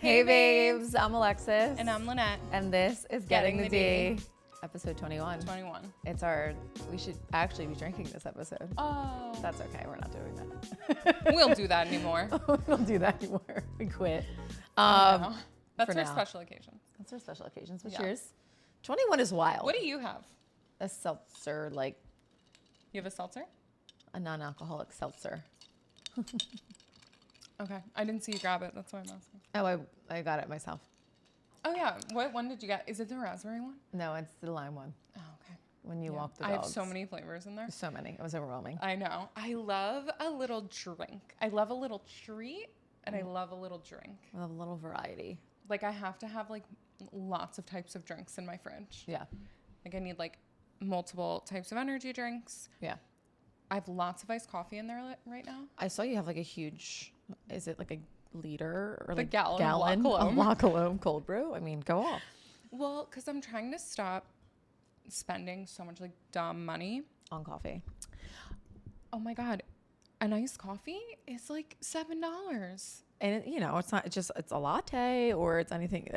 Hey babes, I'm Alexis. And I'm Lanette. And this is Getting the D. Episode 21. 21. It's we should actually be drinking this episode. Oh. That's okay, we're not doing that. We don't do that anymore. We don't do that anymore. We quit. No. That's for our now. special occasion. That's our special occasions. What's Yeah. yours? 21 is wild. What do you have? A seltzer, like You have a seltzer? a non-alcoholic seltzer. Okay. I didn't see you grab it. That's why I'm asking. Oh, I got it myself. Oh, yeah. What one did you get? Is it the raspberry one? No, it's the lime one. Oh, okay. When you walk the I dogs. have so many flavors in there. So many. It was overwhelming. I know. I love a little drink. I love a little treat, and I love a little drink. I love a little variety. Like, I have to have, like, lots of types of drinks in my fridge. Yeah. Like, I need, like, multiple types of energy drinks. Yeah. I have lots of iced coffee in there right now. I saw you have like a huge, is it like a liter or The like gallon of of La Colombe cold brew? I mean, go off. Well, because I'm trying to stop spending so much like dumb money On coffee. Oh my God. An iced coffee is like $7. And you know, it's not it's a latte or it's anything.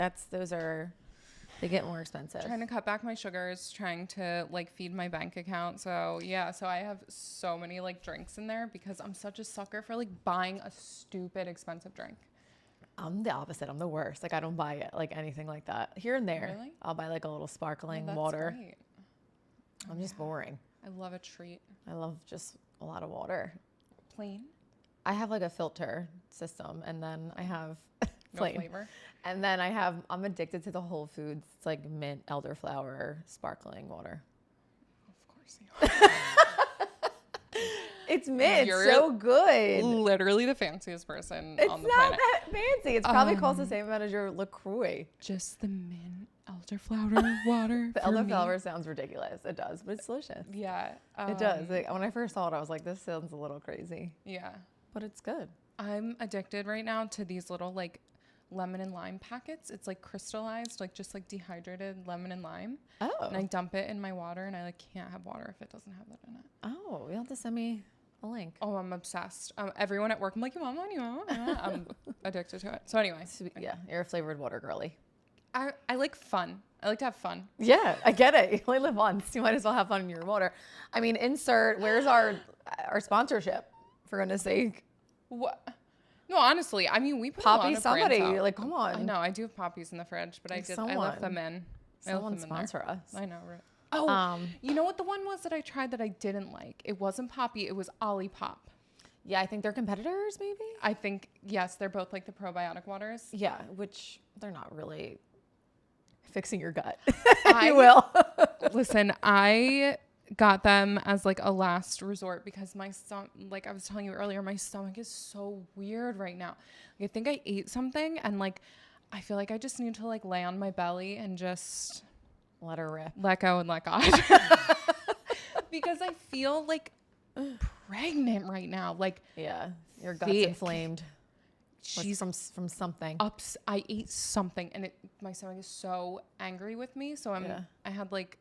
They get more expensive. Trying to cut back my sugars, trying to like feed my bank account. So yeah, so I have so many like drinks in there because I'm such a sucker for like buying a stupid expensive drink. I'm the opposite. I'm the worst. Like I don't buy it like anything like that. Here and there, Really? I'll buy like a little sparkling That's water. great. I'm just boring. I love a treat. I love just a lot of water. Plain? I have like a filter system, and then I have No plain. flavor? And then I'm addicted to the Whole Foods. It's like mint elderflower sparkling water. Of course you are. It's mint. You're It's so good. Literally the fanciest person It's on the not planet. that fancy. It's probably costs the same amount as your LaCroix. Just the mint elderflower water. The for me. elderflower sounds ridiculous. It does, but it's delicious. Yeah. It does. Like, when I first saw it, I was like, this sounds a little crazy. Yeah. But it's good. I'm addicted right now to these little like lemon and lime packets. It's like crystallized, like just like dehydrated lemon and lime. Oh. And I dump it in my water and I like can't have water if it doesn't have that in it. Oh, you'll have to send me a link. Oh, I'm obsessed. Everyone at work, I'm like, you want one? You want one? I'm addicted to it. So anyway, Sweet. Yeah, you're a flavored water girly. I like fun. I like to have fun. Yeah, I get it. You only live once. You might as well have fun in your water. I mean, where's our sponsorship, for goodness sake? What? No, honestly, I mean, we put Poppy, a lot of somebody, brands out. like, come on. I know, I do have poppies in the fridge, but Like I left them in. Someone sponsor us. I know, right? Oh, Um, you know what the one was that I tried that I didn't like? It wasn't Poppy, it was Olipop. Yeah, I think they're competitors, maybe? I think, yes, they're both like the probiotic waters. Yeah, which they're not really fixing your gut, I- you will. Listen, I got them as like a last resort because my stomach, like I was telling you earlier, my stomach is so weird right now. Like, I think I ate something and like I feel like I just need to like lay on my belly and just Let her rip. let go and let God. Because I feel like pregnant right now. Like Yeah, your gut's Thick. inflamed. Like she's from something. I ate something and my stomach is so angry with me. So I had like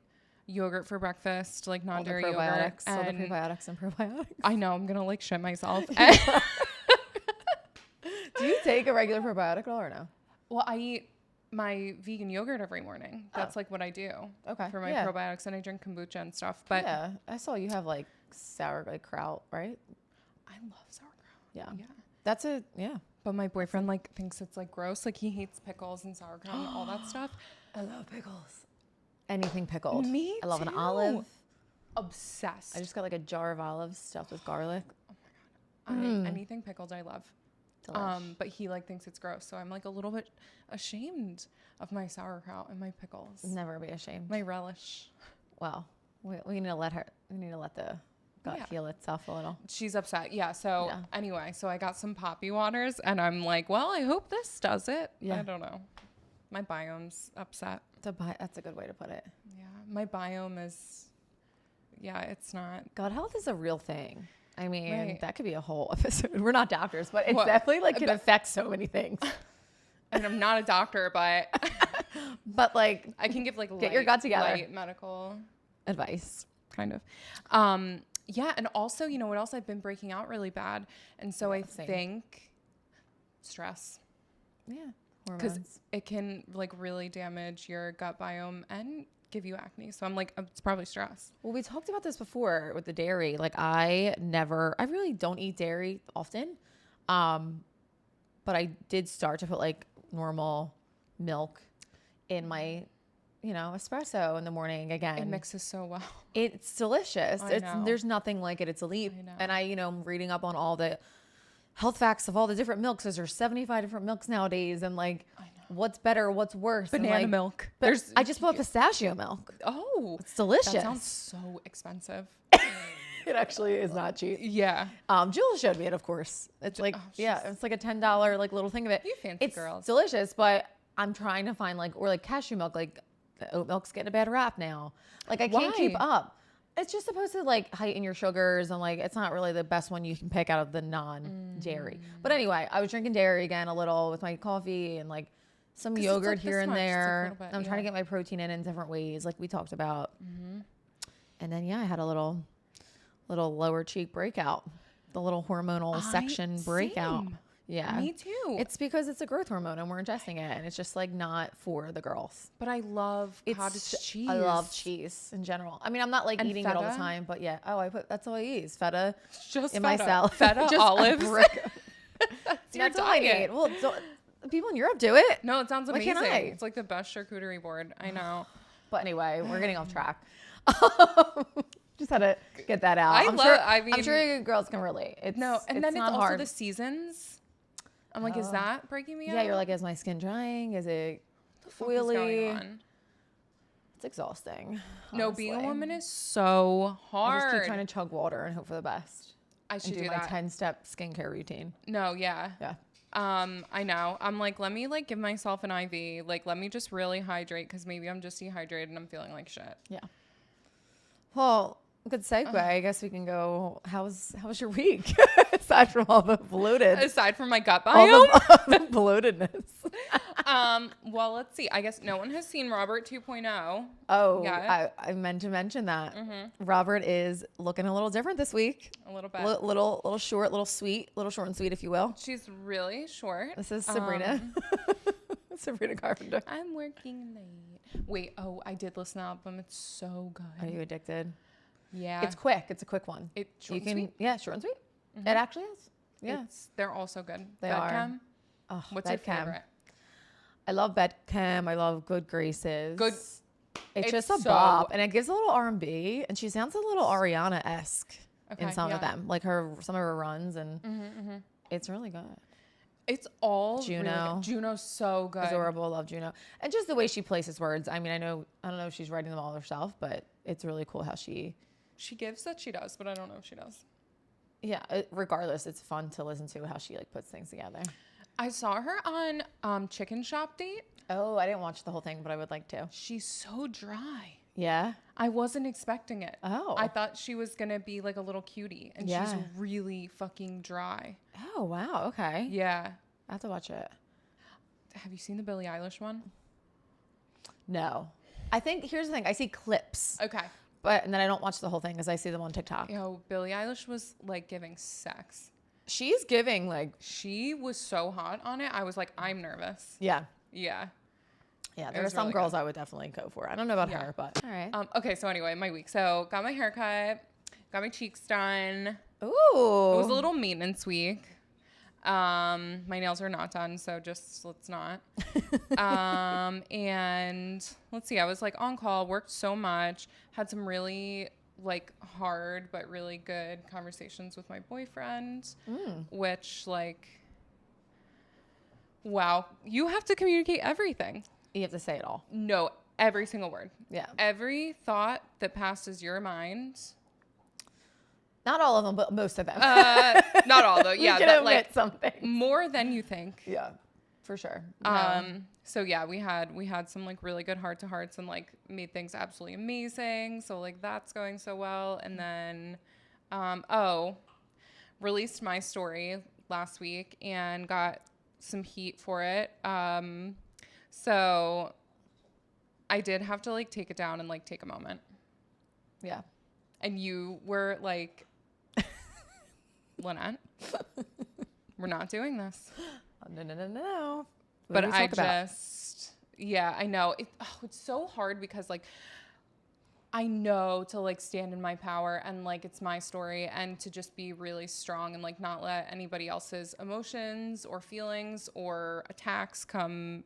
yogurt for breakfast, like All the non-dairy yogurt. probiotics. All the And probiotics and probiotics. I know I'm gonna like shit myself. Do you take a regular probiotic at all or no? Well, I eat my vegan yogurt every morning. That's like what I do. Okay. For my Yeah. probiotics, and I drink kombucha and stuff. But Yeah, I saw you have like sauerkraut, right? I love sauerkraut. Yeah. Yeah. That's it. Yeah. But my boyfriend like thinks it's like gross. Like he hates pickles and sauerkraut and all that stuff. I love pickles. Anything pickled. Me I love an too. olive. Obsessed. I just got like a jar of olives stuffed with garlic. Anything pickled, I love. Delish. But he like thinks it's gross, so I'm like a little bit ashamed of my sauerkraut and my pickles, Never be ashamed. my relish. Well, we need to let the gut Yeah. heal itself a little. She's upset. Yeah. So Yeah. anyway, so I got some poppy waters and I'm like, well, I hope this does it. Yeah. I don't know. My biome's upset. That's a good way to put it. Yeah. My biome is, it's not. Gut health is a real thing. I mean, Right. that could be a whole episode. We're not doctors, but it's Well, definitely like can affect so many things. And I'm not a doctor, but But like I can give like Get your gut together. light medical advice. kind of. Yeah. And also, you know what else? I've been breaking out really bad. And so I same. think stress. Yeah. because hormones. it can like really damage your gut biome and give you acne. So I'm like, it's probably stress. Well, we talked about this before with the dairy. Like I really don't eat dairy often. But I did start to put like normal milk in my, espresso in the morning again. It mixes so well. It's delicious. I know. There's nothing like it. It's elite. I know. And I'm reading up on all the health facts of all the different milks. There's 75 different milks nowadays. And like, what's better, what's worse. Banana and like, milk. I just bought pistachio milk. Oh, It's delicious. that sounds so expensive. It actually is not cheap. Yeah. Jules showed me it, of course. It's like, it's like a $10 like little thing of it. You fancy It's girls. delicious, but I'm trying to find or cashew milk. Like the oat milk's getting a bad rap now. Like I can't keep up. It's just supposed to like heighten your sugars and like it's not really the best one you can pick out of the non-dairy. But anyway, I was drinking dairy again a little with my coffee and like some yogurt here and there. I'm trying to get my protein in different ways, like we talked about. And then I had a little lower cheek breakout, the little hormonal section breakout. Same. Yeah, Me too. It's because it's a growth hormone and we're ingesting it, and it's just like not for the girls. But I love cottage cheese. I love cheese in general. I mean, I'm not like eating it all the time, but yeah. Oh, that's all I use. Feta Just in my salad. Feta, just olives. That's all I need. Well, people in Europe do it. No, it sounds Why amazing. can't I? It's like the best charcuterie board. I know. But anyway, we're getting off track. Just had to get that out. I'm sure you girls can relate. And then it's not also hard. the seasons. I'm like, is that breaking me out? Yeah, you're like, is my skin drying? Is it oily? going on? It's exhausting. No, honestly. being a woman is so hard. I just keep trying to chug water and hope for the best. I should do my 10-step skincare routine. No, yeah. Yeah. I know. I'm like, let me like give myself an IV. Like, let me just really hydrate because maybe I'm just dehydrated and I'm feeling like shit. Yeah. Well, good segue. I guess we can go. How was your week? Aside from all the bloated. Aside from my gut biome. All the bloatedness. Well, let's see. I guess no one has seen Robert 2.0. Oh, yeah. I meant to mention that. Robert is looking a little different this week. A little bit. Little short, little short and sweet, if you will. She's really short. This is Sabrina. Sabrina Carpenter. I'm working late. Wait, I did listen to the album. It's so good. Are you addicted? Yeah. It's quick. It's a quick one. Short and sweet? Yeah, short and sweet. It actually is. Yeah. They're all so good. They Bedchem? are. Oh, What's your favorite? I love Baecations. I love Good Graces. It's just a so- bop, and it gives a little R&B, and she sounds a little Ariana-esque in some of them, like some of her runs, and it's really good. It's all Juno. Really good. Juno's so good. Adorable. Love Juno, and just the way she places words. I mean, I don't know if she's writing them all herself, but it's really cool how she gives that she does, but I don't know if she does. Yeah. Regardless, it's fun to listen to how she like puts things together. I saw her on Chicken Shop Date. Oh, I didn't watch the whole thing, but I would like to. She's so dry. Yeah. I wasn't expecting it. Oh. I thought she was going to be like a little cutie, and she's really fucking dry. Oh, wow. Okay. Yeah. I have to watch it. Have you seen the Billie Eilish one? No. I think, here's the thing. I see clips. Okay. And then I don't watch the whole thing because I see them on TikTok. Billie Eilish was like giving sex. She's giving like... She was so hot on it. I was like, I'm nervous. Yeah. Yeah. Yeah, there are some girls I would definitely go for. I don't know about her, but all right. Okay, so anyway, my week. So got my hair cut, got my cheeks done. Ooh. It was a little maintenance week. My nails are not done, so let's not. And let's see, I was like on call, worked so much, had some really like hard but really good conversations with my boyfriend, which like, wow, you have to communicate everything. You have to say it all. No, every single word. Yeah. Every thought that passes your mind. Not all of them, but most of them. Not all though. Yeah, you can but omit like something. More than you think. Yeah, for sure. So yeah, we had some like really good heart to hearts and like made things absolutely amazing. So like that's going so well. And then, released my story last week and got some heat for it. So I did have to like take it down and like take a moment. Yeah. And you were like, Lanette, we're not doing this. No. But I just, yeah, I know. It's so hard because, like, I know to, like, stand in my power and, like, it's my story and to just be really strong and, like, not let anybody else's emotions or feelings or attacks come,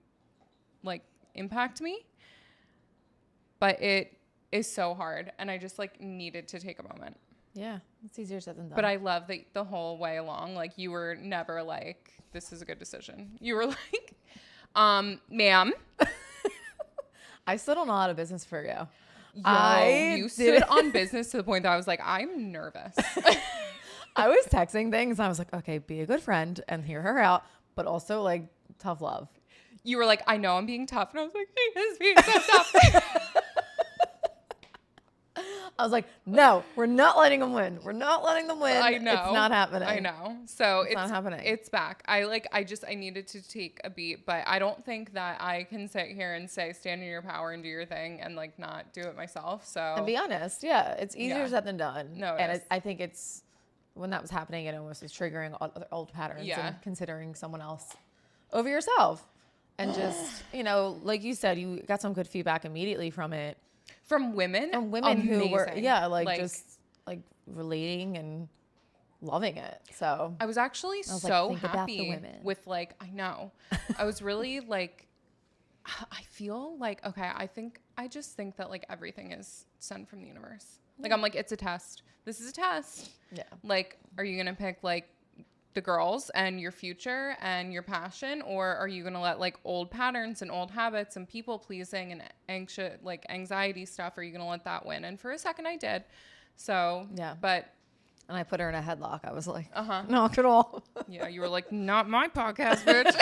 like, impact me. But it is so hard. And I just, like, needed to take a moment. Yeah, it's easier said than done. But I love that the whole way along, like, you were never like, this is a good decision. You were like, ma'am. I stood on a lot of business for you. You stood on business to the point that I was like, I'm nervous. I was texting things. And I was like, okay, be a good friend and hear her out, but also like tough love. You were like, I know I'm being tough. And I was like, he is being so tough. I was like, no, we're not letting them win. We're not letting them win. I know. It's not happening. I know. So it's not happening. It's back. I needed to take a beat, but I don't think that I can sit here and say, stand in your power and do your thing and like not do it myself. So. And be honest. Yeah. It's easier said than done. No, I think it's when that was happening, it almost was triggering other old patterns and considering someone else over yourself. And just, like you said, you got some good feedback immediately from it. From women? From women who were, just like relating and loving it. So I was actually so happy with like, I know. I was really like, I feel like, okay, I just think that like everything is sent from the universe. Like, I'm like, it's a test. This is a test. Yeah. Like, are you going to pick like the girls and your future and your passion, or are you going to let like old patterns and old habits and people pleasing and anxious, like anxiety stuff, are you going to let that win? And for a second I did. So, yeah. But. And I put her in a headlock. I was like, not at all. Yeah. You were like, not my podcast, bitch.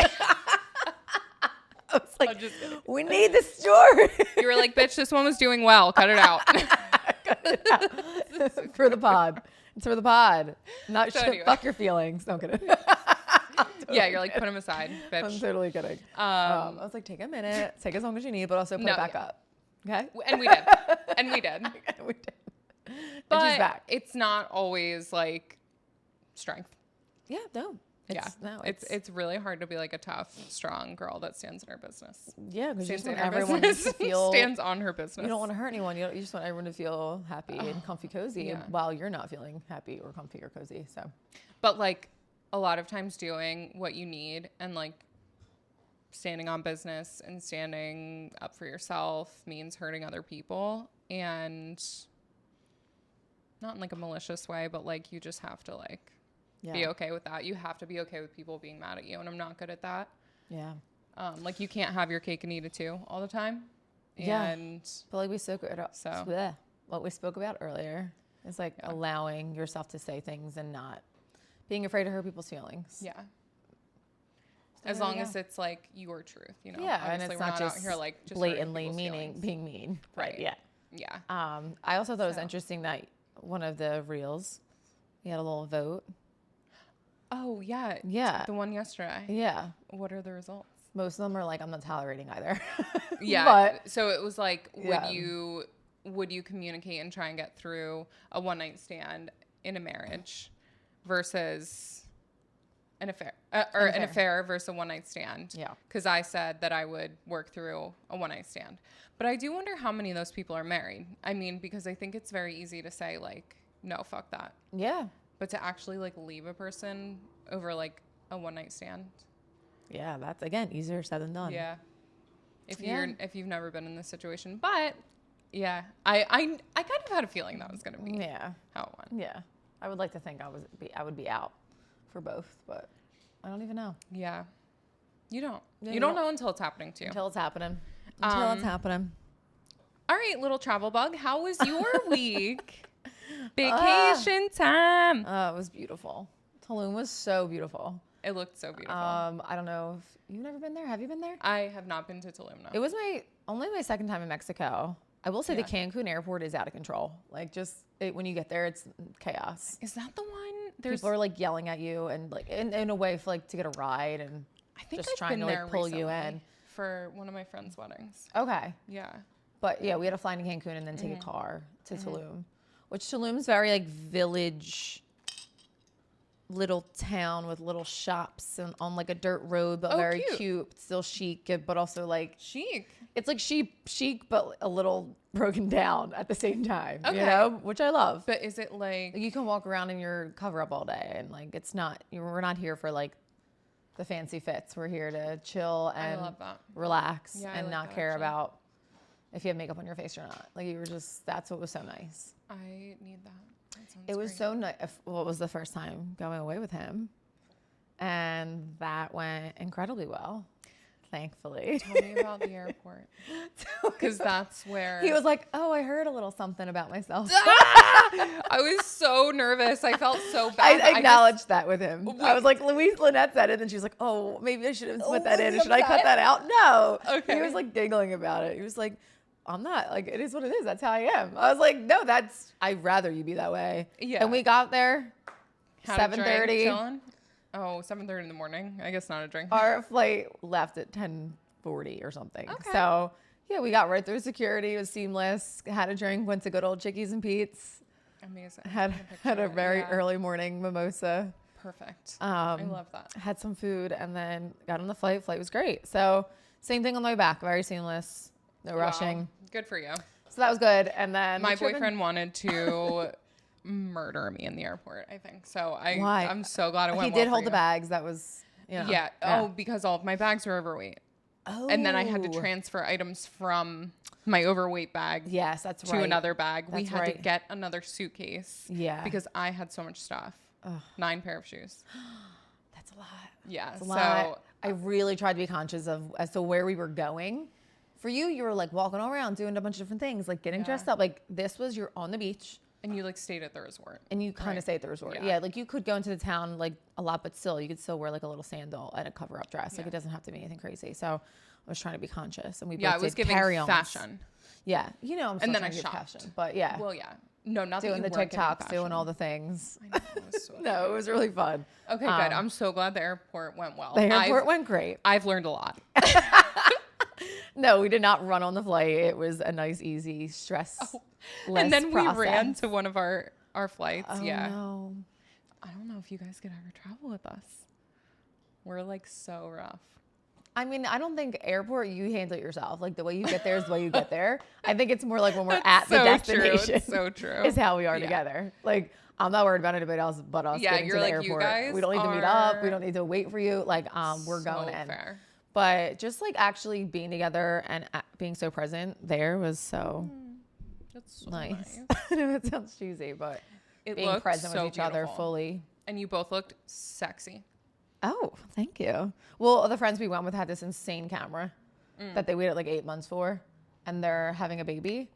I was like, we need the story. You were like, bitch, this one was doing well. Cut it out. Cut it out. For the pod. It's for the pod. Not so anyway. Fuck your feelings. No, I'm kidding. Yeah, you're like, put them aside, bitch. I'm totally kidding. I was like, take a minute. Take as long as you need, but also put it back up. Okay? And we did. And we did. We did. But and she's back. It's not always like strength. Yeah, no. It's really hard to be like a tough, strong girl that stands in her business. Yeah, because you just want everyone to feel stands on her business. You don't want to hurt anyone. You just want everyone to feel happy and comfy, cozy, while you're not feeling happy or comfy or cozy. So, but like a lot of times, doing what you need and like standing on business and standing up for yourself means hurting other people, and not in like a malicious way, but like you just have to like. Yeah. Be okay with that. You have to be okay with people being mad at you, and I'm not good at that. Yeah. Like you can't have your cake and eat it too all the time. And but like what we spoke about earlier is like allowing yourself to say things and not being afraid to hurt people's feelings. Yeah. As long as it's like your truth, Yeah, obviously and it's not just out here like just blatantly being mean. Right. Yeah. Yeah. I also thought it was interesting that one of the reels, you had a little vote. Oh, yeah. Yeah. The one yesterday. Yeah. What are the results? Most of them are like, I'm not tolerating either. Yeah. But, so it was like, would you communicate and try and get through a one night stand in a marriage versus an affair, an affair versus a one night stand? Yeah. Because I said that I would work through a one night stand. But I do wonder how many of those people are married. I mean, because I think it's very easy to say like, no, fuck that. Yeah. But to actually like leave a person over like a one night stand. Yeah, that's again easier said than done. Yeah. If you've never been in this situation. But yeah, I kind of had a feeling that was gonna be how it went. Yeah. I would like to think I would be out for both, but I don't even know. Yeah. You don't. You don't know until it's happening to you. Until it's happening. All right, little travel bug. How was your week? Vacation time. It was beautiful. Tulum was so beautiful. It looked so beautiful. I don't know if you've never been there. Have you been there? I have not been to Tulum. No. It was only my second time in Mexico. I will say the Cancun airport is out of control. Like when you get there, it's chaos. Is that the one? People are like yelling at you and like in a way for like to get a ride and I think just I've trying to like pull you in for one of my friends' weddings. Okay. Yeah. But yeah, we had to fly to Cancun and then take a car to Tulum. Which Tulum's very like village, little town with little shops and on like a dirt road, but very cute, still chic, but also like chic. It's like chic, but a little broken down at the same time, you know, which I love. But is it like you can walk around in your cover up all day, and like it's not. We're not here for like the fancy fits. We're here to chill and relax and not care about if you have makeup on your face or not. Like you were just. That's what was so nice. I need that. It was so nice. Well, it was the first time going away with him, and that went incredibly well. Thankfully. Tell me about the airport. Because that's where... He was like, oh, I heard a little something about myself. I was so nervous. I felt so bad. I acknowledged that with him. I was like, Lanette said it. And she's like, oh, maybe I should have put that in. Should I cut that out? No. Okay. He was like giggling about it. He was like, I'm not. Like, it is what it is. That's how I am. I was like, no, I'd rather you be that way. Yeah. And we got there 7:30. Oh, 7:30 in the morning. I guess not a drink. Our flight left at 10:40 or something. Okay. So, yeah, we got right through security. It was seamless. Had a drink. Went to good old Chickies and Pete's. Amazing. Had a very early morning mimosa. Perfect. I love that. Had some food and then got on the flight. Flight was great. So, same thing on the way back. Very seamless. No rushing. Good for you. So, that was good. And then my boyfriend wanted to... murder me in the airport, I think. So I'm so glad it went well. He did hold the bags. That was, yeah. Oh, because all of my bags were overweight. Oh. And then I had to transfer items from my overweight bag. Yes, that's to another bag. We had to get another suitcase. Yeah. Because I had so much stuff. 9 pair of shoes. That's a lot. Yeah. That's a lot. I really tried to be conscious as to where we were going. For you were like walking all around doing a bunch of different things, like getting dressed up. Like this was you're on the beach. And you like stayed at the resort. And you kind of stayed at the resort. Yeah. Like you could go into the town like a lot, but still you could still wear like a little sandal and a cover up dress. Like it doesn't have to be anything crazy. So I was trying to be conscious. And we both was giving fashion. Yeah. You know, I'm still trying to give fashion. But yeah. Well, yeah. No, not doing that the TikToks, doing all the things. I know, it was so no, it was really fun. Okay, good. I'm so glad the airport went well. The airport went great. I've learned a lot. No, we did not run on the flight. It was a nice, easy, stress. And then we ran to one of our flights. Oh, no. I don't know if you guys could ever travel with us. We're like so rough. I mean, I don't think airport, you handle it yourself. Like the way you get there is the way you get there. I think it's more like when we're at the destination. It's so true. Is how we are together. Like I'm not worried about anybody else but us getting to the airport. You guys we don't need to meet up. We don't need to wait for you. Like we're going in. Fair. But just like actually being together and being so present there was so that's so nice. I know it sounds cheesy, but being present with each other fully. And you both looked sexy. Oh, thank you. Well, the friends we went with had this insane camera that they waited like 8 months for, and they're having a baby.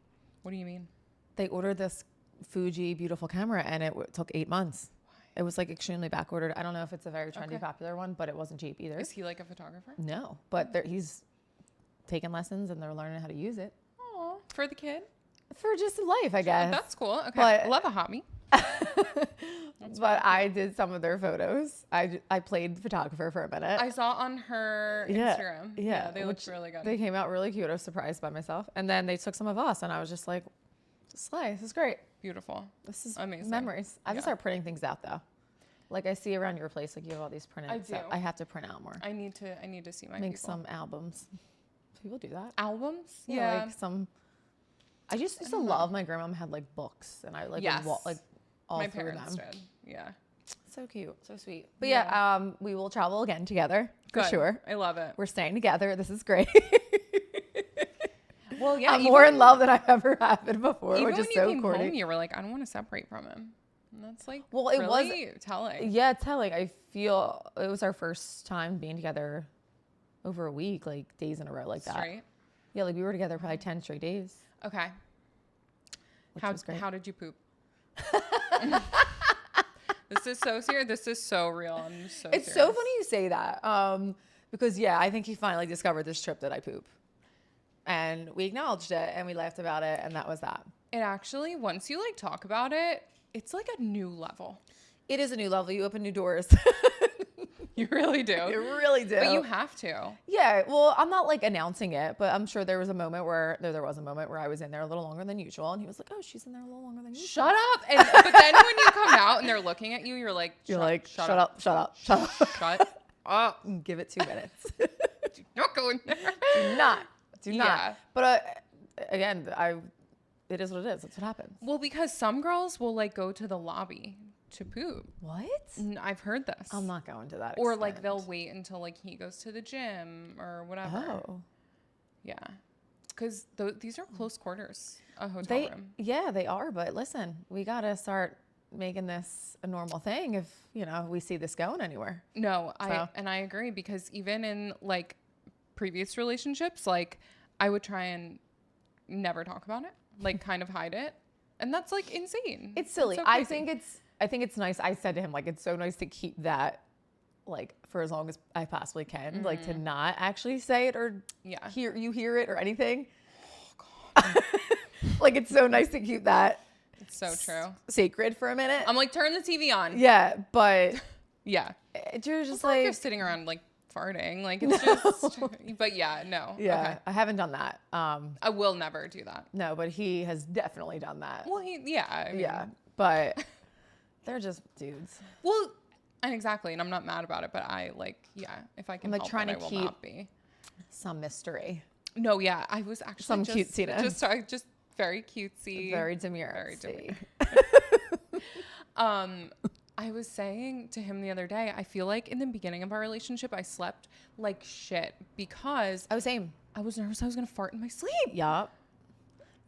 What do you mean? They ordered this Fuji beautiful camera, and it took 8 months. It was like extremely back ordered. I don't know if it's a very trendy, popular one, but it wasn't cheap either. Is he like a photographer? No, but he's taking lessons and they're learning how to use it. Oh, for the kid? For just life, I guess. That's cool. Okay, but, love a hobby. But I did some of their photos. I played photographer for a minute. I saw on her Instagram. Yeah, they looked really good. They came out really cute. I was surprised by myself. And then they took some of us, and I was just like, slay. This is great. Beautiful. This is amazing. Memories. I have to start printing things out though. Like I see around your place, like you have all these printed. I do. So I have to print out more. I need to see my make some albums. People do that. Albums? Yeah. Like some. I used to love my grandma had like books, and I like like all my through parents them. Did. Yeah. So cute, so sweet. But yeah, we will travel again together for sure. I love it. We're staying together. This is great. Well, yeah, I'm more in love than I've ever been before, which is so corny. Home, you were like, I don't want to separate from him. And that's like, well, it really was telling. Yeah, telling. I feel it was our first time being together over a week, like days in a row, like that. Straight? Yeah, like we were together probably 10 straight days. Okay. How did you poop? This is so serious. This is so real. It's so funny you say that. Because I think he finally discovered this trip that I poop. And we acknowledged it and we laughed about it, and that was that. It actually, once you like talk about it, it's like a new level. It is a new level. You open new doors. You really do. You really do. But you have to. Yeah. Well, I'm not like announcing it, but I'm sure there was a moment where I was in there a little longer than usual, and he was like, "Oh, she's in there a little longer than usual." Shut up. But then when you come out and they're looking at you, you're like, shut up. Shut up. Give it 2 minutes. Do not go in there. Do not. Yeah. But again, it is what it is. That's what happens. Well, because some girls will like go to the lobby to poop. What? I've heard this. I'm not going to that. Or like they'll wait until like he goes to the gym or whatever. Oh. Yeah. Because these are close quarters, a hotel room. Yeah, they are. But listen, we got to start making this a normal thing if, we see this going anywhere. No, I agree, because even in like previous relationships, like I would try and never talk about it, like kind of hide it. And that's like insane. It's silly. I think it's nice. I said to him, like, it's so nice to keep that, like, for as long as I possibly can, like, to not actually say it or hear it or anything. Oh, God. Like, it's so nice to keep that. It's so true. Sacred for a minute. I'm like, turn the TV on. Yeah, but. Yeah. You're just like you're sitting around, like, farting. Like, it's just. But yeah, no. Yeah, okay. I haven't done that. I will never do that. No, but he has definitely done that. Well, I mean, yeah, but. They're just dudes. Well, and exactly, and I'm not mad about it, but I if I can help it, I will not be. Some mystery. No, yeah, I was actually some cutesiness. Just very cutesy. Very demure. Very demure. I was saying to him the other day, I feel like in the beginning of our relationship, I slept like shit because I was nervous I was gonna fart in my sleep. Yup.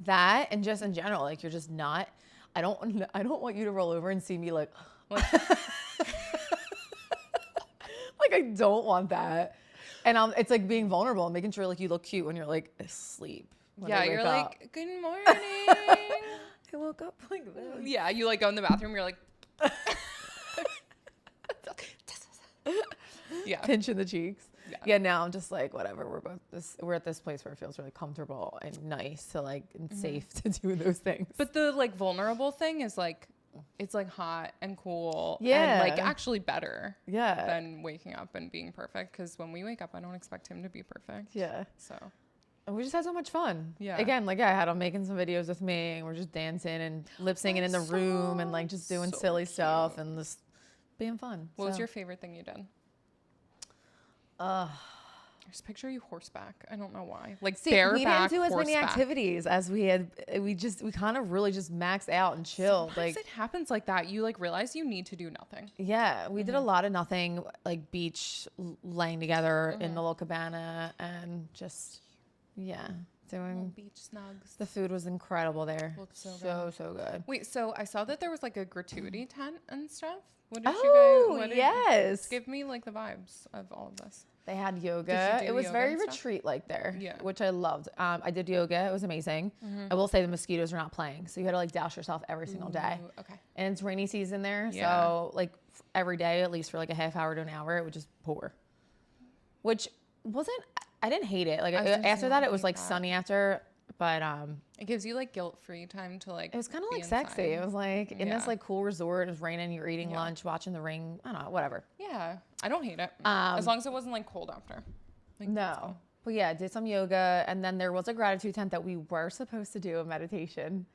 That and just in general, like you're just not. I don't want you to roll over and see me like like I don't want that. And it's like being vulnerable and making sure like you look cute when you're like asleep. Yeah, you're like, good morning. I woke up like this. Yeah, you like go in the bathroom, you're like yeah. Pinching the cheeks. Yeah, now I'm just like, whatever. We're at this place where it feels really comfortable and nice to like and safe to do those things. But the like vulnerable thing is like, it's like hot and cool. Yeah. And like actually better. Yeah. Than waking up and being perfect. Because when we wake up, I don't expect him to be perfect. Yeah. So. And we just had so much fun. Yeah. Again, like I had him making some videos with me and we're just dancing and lip syncing in the room and like just doing silly stuff and just being fun. What was your favorite thing you did? I just picture you horseback. I don't know why. Like bareback. We didn't do as many activities as we had. We kind of really just maxed out and chilled. Sometimes it happens like that. You like realize you need to do nothing. Yeah, we did a lot of nothing, like beach, laying together in the little cabana, and just doing beach snugs. The food was incredible there. Looked so good. Wait, so I saw that there was like a gratuity tent and stuff. What did yes. Give me like the vibes of all of this. They had yoga. It was very retreat-like there, which I loved. I did yoga. It was amazing. I will say the mosquitoes are not playing, so you had to like douse yourself every single day. Okay. And it's rainy season there, so like every day, at least for like a half hour to an hour, it would just pour. Which wasn't. I didn't hate it. Like after that, it was like sunny after. But it gives you like guilt-free time to like. It was kind of like sexy. It was like in this like cool resort. It was raining. You're eating lunch, watching the ring. I don't know, whatever. Yeah, I don't hate it. As long as it wasn't like cold after. Like, no, but yeah, did some yoga, and then there was a gratitude tent that we were supposed to do a meditation,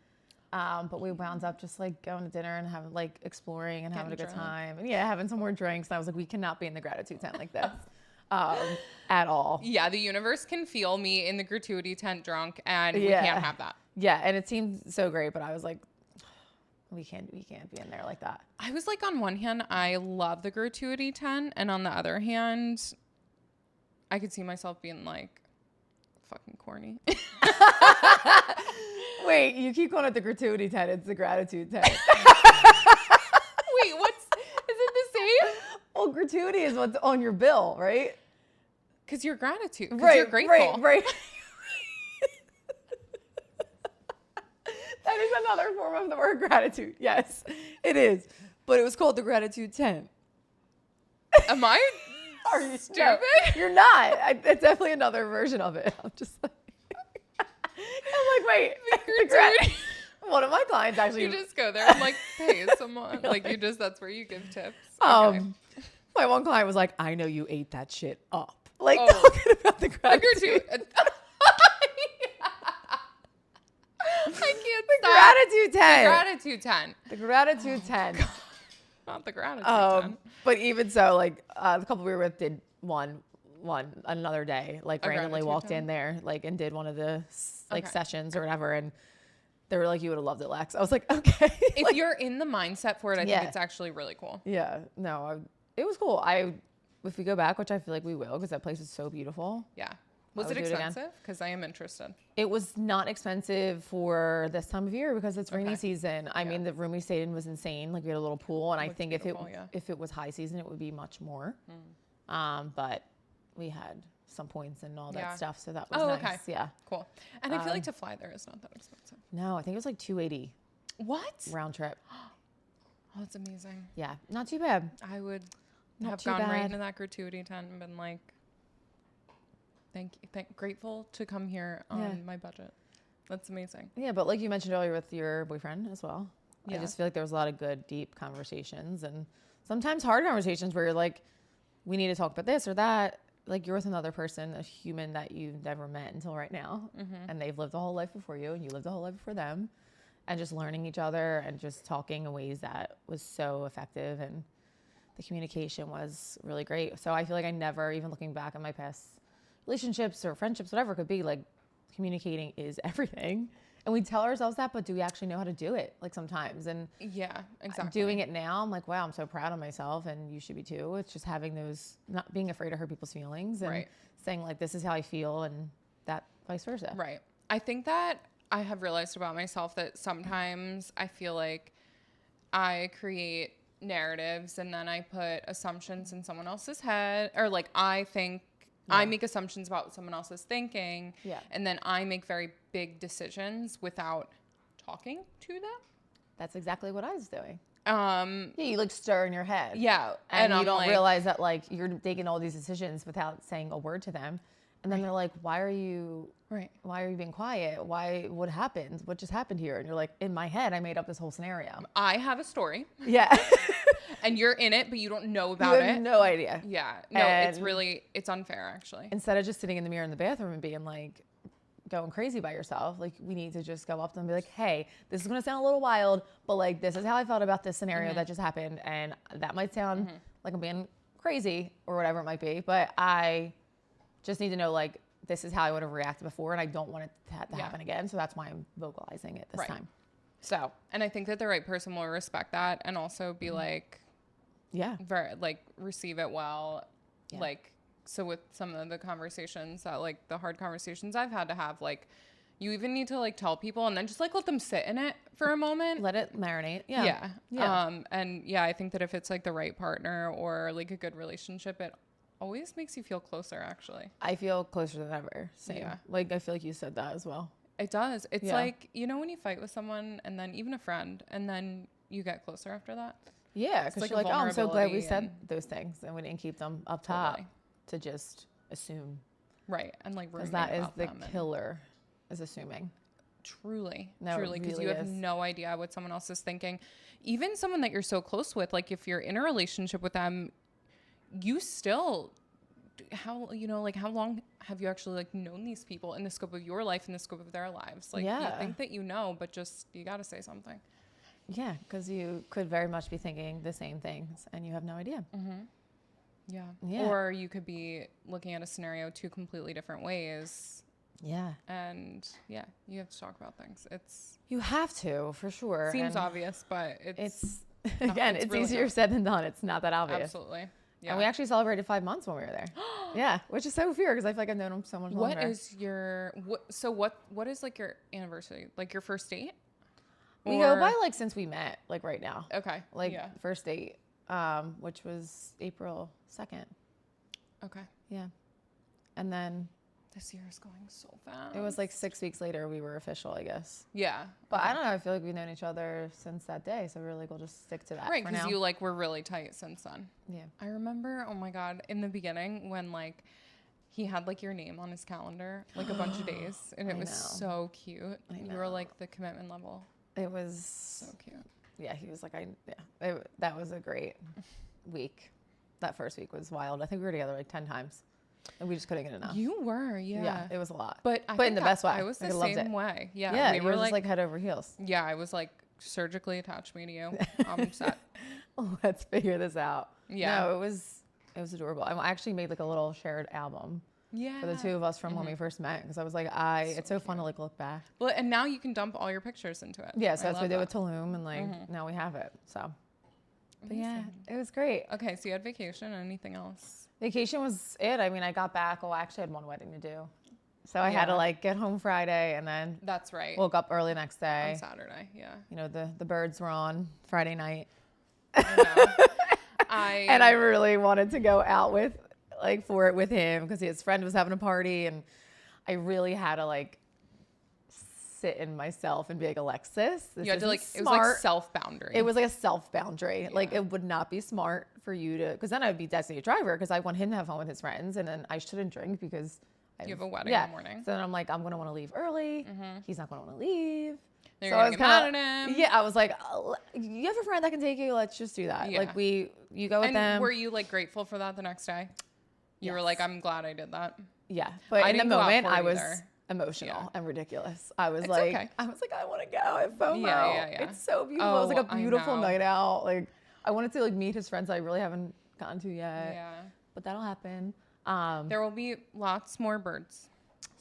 but we wound up just like going to dinner and having like exploring and having a good time, and having some more drinks. And I was like, we cannot be in the gratitude tent like this. At all. Yeah, the universe can feel me in the gratuity tent drunk, and we can't have that. Yeah, and it seemed so great, but I was like, we can't be in there like that. I was like, on one hand, I love the gratuity tent, and on the other hand, I could see myself being like fucking corny. Wait, you keep calling it the gratuity tent. It's the gratitude tent. Wait, is it the same? Well, gratuity is what's on your bill, right? Because you're gratitude. Right. You're grateful. Right. That is another form of the word gratitude. Yes, it is. But it was called the gratitude tent. Am I? Are you stupid? No, you're not. It's definitely another version of it. I'm just like, wait. One of my clients actually. You just go there and like pay someone. Like you just, that's where you give tips. Okay. My one client was like, I know you ate that shit up. Like, talking about the gratitude. I can't The stop. gratitude 10. The gratitude 10. The gratitude 10. God. Not the gratitude 10. But even so, like, the couple we were with did one another day, like randomly walked in there, like, and did one of the like sessions or whatever. And they were like, you would have loved it, Lex. I was like, okay. If like, you're in the mindset for it, I think it's actually really cool. Yeah. No, it was cool. If we go back, which I feel like we will, because that place is so beautiful. Yeah. Was it expensive? Because I am interested. It was not expensive for this time of year because it's rainy season. I mean, the room we stayed in was insane. Like, we had a little pool, and I think if it was high season, it would be much more. But we had some points and all that stuff, so that was nice. Okay. Yeah. Cool. And I feel like to fly there is not that expensive. No, I think it was like $280. What? Round trip. Oh, that's amazing. Yeah, not too bad. I would have gone right into that gratuity tent and been like, grateful to come here on my budget. That's amazing. Yeah, but like you mentioned earlier with your boyfriend as well. Yeah. I just feel like there was a lot of good, deep conversations and sometimes hard conversations where you're like, we need to talk about this or that. Like, you're with another person, a human that you've never met until right now. And they've lived a whole life before you and you lived a whole life before them. And just learning each other and just talking in ways that was so effective. And the communication was really great. So I feel like I never, even looking back on my past relationships or friendships, whatever it could be, like, communicating is everything. And we tell ourselves that, but do we actually know how to do it? Like, sometimes. And yeah, exactly. Doing it now, I'm like, wow, I'm so proud of myself, and you should be too. It's just having those, not being afraid to hurt people's feelings and saying, like, this is how I feel, and that vice versa. Right. I think that I have realized about myself that sometimes I feel like I create narratives and then I put assumptions in someone else's head, or like I think I make assumptions about what someone else is thinking. Yeah. And then I make very big decisions without talking to them. That's exactly what I was doing. Yeah, you like stir in your head. Yeah. And you don't realize that, like, you're making all these decisions without saying a word to them. And then they're like, why are you being quiet? What happened? What just happened here? And you're like, in my head, I made up this whole scenario. I have a story. Yeah. And you're in it, but you don't know about it. You have no idea. Yeah. No, it's unfair, actually. Instead of just sitting in the mirror in the bathroom and being like, going crazy by yourself, like, we need to just go up to them and be like, hey, this is going to sound a little wild, but, like, this is how I felt about this scenario that just happened. And that might sound like I'm being crazy or whatever it might be, but I just need to know, like, this is how I would have reacted before, and I don't want it to happen again. So that's why I'm vocalizing it this time. So, and I think that the right person will respect that and also be like, receive it well. Yeah. Like, so with some of the conversations that, like, the hard conversations I've had to have, like, you even need to, like, tell people and then just, like, let them sit in it for a moment. Let it marinate. Yeah. And yeah, I think that if it's, like, the right partner or, like, a good relationship, it always makes you feel closer, actually. I feel closer than ever. Same. Yeah. Like, I feel like you said that as well. It does. It's like, you know, when you fight with someone and then even a friend and then you get closer after that. Yeah. Because, like, you're like, oh, I'm so glad we said those things and we didn't keep them up top to just assume. Right. And, like, because that is the killer, is assuming. Truly. No, truly. Because you have no idea what someone else is thinking. Even someone that you're so close with, like, if you're in a relationship with them, you still, how long have you actually, like, known these people in the scope of your life, in the scope of their lives? Like, you think that you know, but just, you got to say something. Yeah, because you could very much be thinking the same things and you have no idea. Yeah. Or you could be looking at a scenario two completely different ways. Yeah. And yeah, you have to talk about things. You have to, for sure. Seems obvious, but it's again, it's really easier said than done. It's not that obvious. Absolutely. Yeah. And we actually celebrated 5 months when we were there. Yeah, which is so weird because I feel like I've known him so much longer. What is like your anniversary? Like your first date? We go by, like, since we met, like, right now. Okay. Like, first date, which was April 2nd. Okay. Yeah. And then this year is going so fast. It was like 6 weeks later we were official, I guess. Yeah. But I don't know. I feel like we've known each other since that day. So we're like, we'll just stick to that. Right. Because you, like, were really tight since then. Yeah. I remember, oh my God, in the beginning when, like, he had, like, your name on his calendar, like, a bunch of days. And it was so cute. You were, like, the commitment level. It was so cute. Yeah. He was like, that was a great week. that first week was wild. I think we were together like 10 times and we just couldn't get enough. You were, yeah. Yeah, it was a lot. But in the best way. I was the same way. Yeah. Yeah, we were just like head over heels. Yeah, I was like surgically attached me to you. I'm set. Let's figure this out. Yeah. No, it was adorable. I actually made like a little shared album. Yeah. For the two of us from when we first met, because I was like, it's so fun to like look back. Well, and now you can dump all your pictures into it. Yeah, so that's what we did with Tulum, and like now we have it. So, but yeah, it was great. Okay, so you had vacation. Anything else? Vacation was it. I mean, I got back. Well, I actually had one wedding to do, so I had to like get home Friday, and then that's right. Woke up early next day. On Saturday, yeah. You know, the birds were on Friday night. I know. And I really wanted to go out with him because his friend was having a party, and I really had to like sit in myself and be like, Alexis, this had to like smart. It was like self-boundary. It was like a self-boundary. Yeah. Like it would not be smart for you to, because then I would be designated driver because I want him to have fun with his friends, and then I shouldn't drink because you have a wedding in the morning. So then I'm like, I'm gonna want to leave early. He's not gonna want to leave. So I was mad at him. Yeah, I was like, you have a friend that can take you. Let's just do that. Yeah. Like you go with them. Were you like grateful for that the next day? You were like, I'm glad I did that. Yeah, but in the moment, I was emotional and ridiculous. I was like, okay. I want to go. I have FOMO. Yeah. It's so beautiful. It was like a beautiful night out. Like I wanted to like meet his friends I really haven't gotten to yet. Yeah, but that'll happen. There will be lots more birds.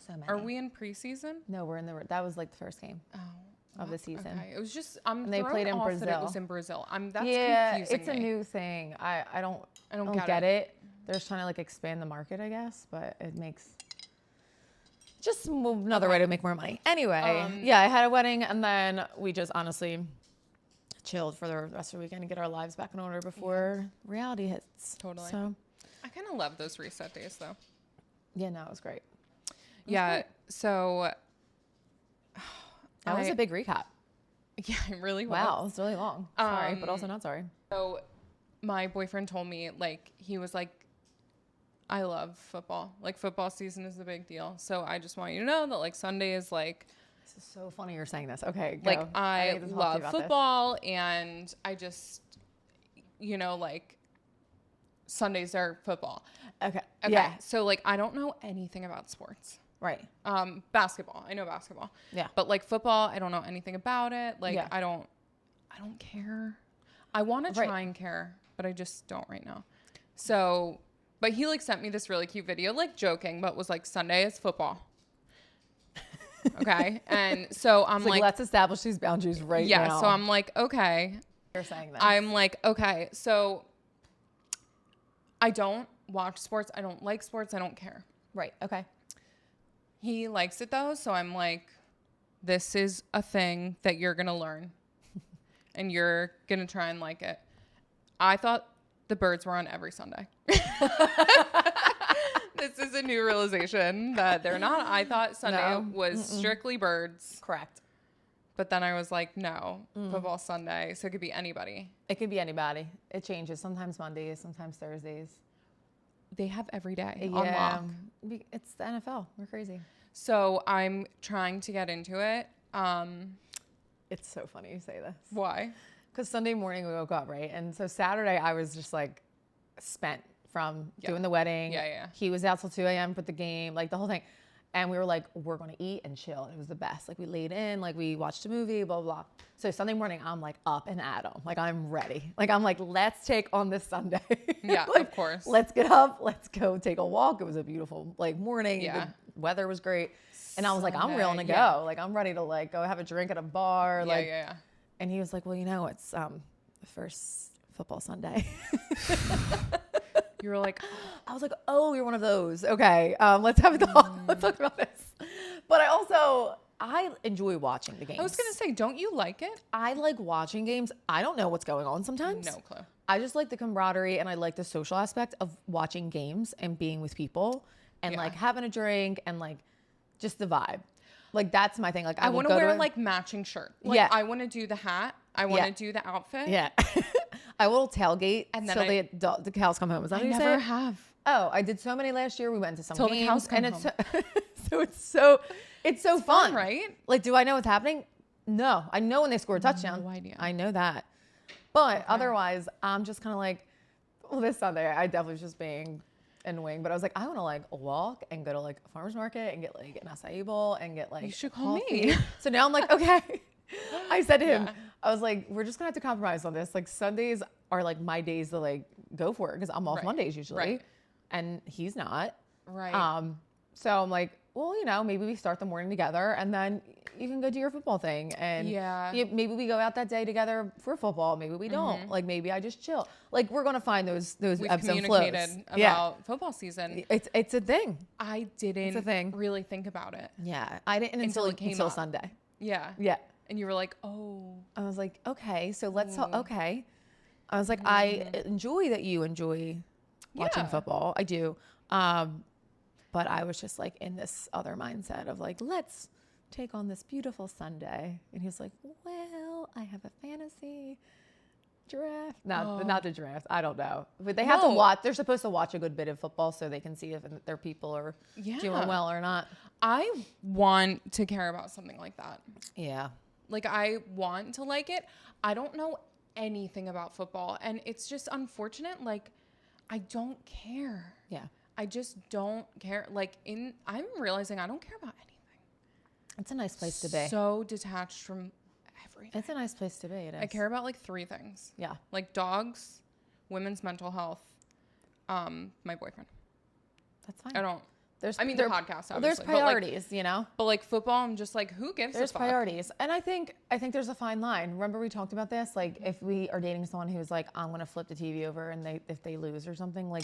So many. Are we in preseason? No, we're in that was like the first game. Of the season. Okay. It was just and they played in Brazil. That it was in Brazil. That's confusing. It's a new thing. I don't get it. They're just trying to like expand the market, I guess, but it makes just another way to make more money. Anyway, I had a wedding, and then we just honestly chilled for the rest of the weekend and get our lives back in order before reality hits. Totally. So I kind of love those reset days, though. Yeah, no, it was great. So that was a big recap. Yeah, it really was. Wow, it's really long. Sorry, but also not sorry. So my boyfriend told me, like, he was like, I love football. Like, football season is a big deal. So I just want you to know that, like, Sunday is like... This is so funny you're saying this. Okay, go. Like, I love football, and I just, you know, like, Sundays are football. Okay. Yeah. So, like, I don't know anything about sports. Right. Basketball. I know basketball. Yeah. But like football, I don't know anything about it. Like I don't care. I want to try and care, but I just don't right now. So, but he like sent me this really cute video, like joking, but was like, Sunday is football. Okay. And so I'm like, let's establish these boundaries now. Yeah. So I'm like, okay. You're saying that. I'm like, okay. So I don't watch sports. I don't like sports. I don't care. Right. Okay. He likes it though, so I'm like, this is a thing that you're going to learn and you're going to try and like it. I thought the birds were on every Sunday. This is a new realization that they're not. I thought Sunday was strictly birds. Correct. But then I was like, no, football Sunday, so it could be anybody. It could be anybody. It changes. Sometimes Mondays, sometimes Thursdays. They have every day on lock. It's the NFL. We're crazy. So I'm trying to get into it. It's so funny you say this. Why? Because Sunday morning we woke up, right? And so Saturday I was just like spent from doing the wedding. Yeah. He was out till 2 a.m. for the game, like the whole thing. And we were like, we're going to eat and chill. It was the best. Like we laid in, like we watched a movie, blah, blah, blah. So Sunday morning, I'm like up and at 'em. Like I'm ready. Like I'm like, let's take on this Sunday. Yeah, like, of course. Let's get up. Let's go take a walk. It was a beautiful like morning. Yeah. The weather was great. And I was like, I'm ready to go. Like I'm ready to like go have a drink at a bar. Yeah. And he was like, well, you know, it's the first football Sunday. You were like, I was like, oh, you're one of those. Okay, let's have a talk. Let's talk about this. But I enjoy watching the games. I was going to say, don't you like it? I like watching games. I don't know what's going on sometimes. No clue. I just like the camaraderie and I like the social aspect of watching games and being with people and like having a drink and like just the vibe. Like that's my thing. Like I want to wear like matching shirt. Like, I want to do the hat. I want to do the outfit. Yeah. I will tailgate until the cows come home. Is that what you say? I never have. Oh, I did so many last year. We went to some games. The cows come home. So it's so fun, right? Like, do I know what's happening? No, I know when they score a touchdown. No idea. I know that. But otherwise, I'm just kind of like, Well, this Sunday, I definitely was just being annoying, but I was like, I want to like walk and go to like a farmer's market and get like an acai bowl and get like You should call coffee. me. So now I'm like, okay. I said to him, Yeah. I was like, we're just gonna have to compromise on this. Like Sundays are like my days to like go for it because I'm off Right. Mondays usually, Right. and he's not. Right. So I'm like, well, you know, maybe we start the morning together and then you can go do your football thing. And maybe we go out that day together for football. Maybe we don't. Like maybe I just chill. Like we're going to find those We've ebbs and flows. communicated about football season. It's a thing. I didn't a thing. really think about it. Yeah. I didn't Until it came until up. Sunday. Yeah. Yeah. And you were like, oh. I was like, okay, so let's talk. Okay. I was like, I enjoy that you enjoy watching football. I do. But I was just like in this other mindset of like, let's take on this beautiful Sunday. And he's like, well, I have a fantasy draft. Not the draft. I don't know. But they have to watch. They're supposed to watch a good bit of football so they can see if their people are doing well or not. I want to care about something like that. Yeah. Like, I want to like it. I don't know anything about football. And it's just unfortunate. Like, I don't care. Yeah. I just don't care. Like, I'm realizing I don't care about anything. It's a nice place to be. So detached from everything. It's a nice place to be. It is. I care about like 3 things. Yeah. Like dogs, women's mental health, my boyfriend. That's fine. I don't. The podcast, obviously. There's priorities, you know? But like football, I'm just like, who gives a fuck? There's priorities. And I think there's a fine line. Remember we talked about this? Like if we are dating someone who's like, I'm going to flip the TV over and if they lose or something, like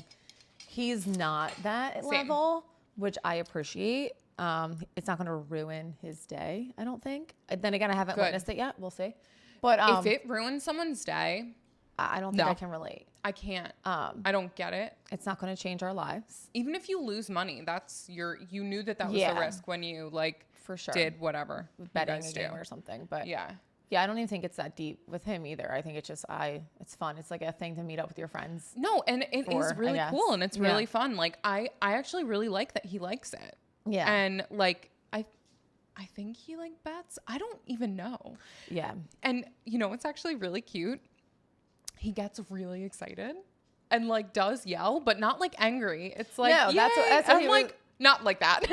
he's not that level, which I appreciate. It's not going to ruin his day, I don't think. Then again, I haven't witnessed it yet. We'll see. But if it ruins someone's day, I don't think I can relate. I can't. I don't get it. It's not going to change our lives. Even if you lose money, you knew that was the risk when you like for sure did whatever betting a game or something. But yeah, I don't even think it's that deep with him either. I think it's just it's fun. It's like a thing to meet up with your friends. No, and it is really cool and it's really fun. Like I actually really like that he likes it. Yeah, and like I think he like bets. I don't even know. Yeah, and it's actually really cute. He gets really excited and like does yell, but not like angry. It's like, no, that's what I'm like, not like that.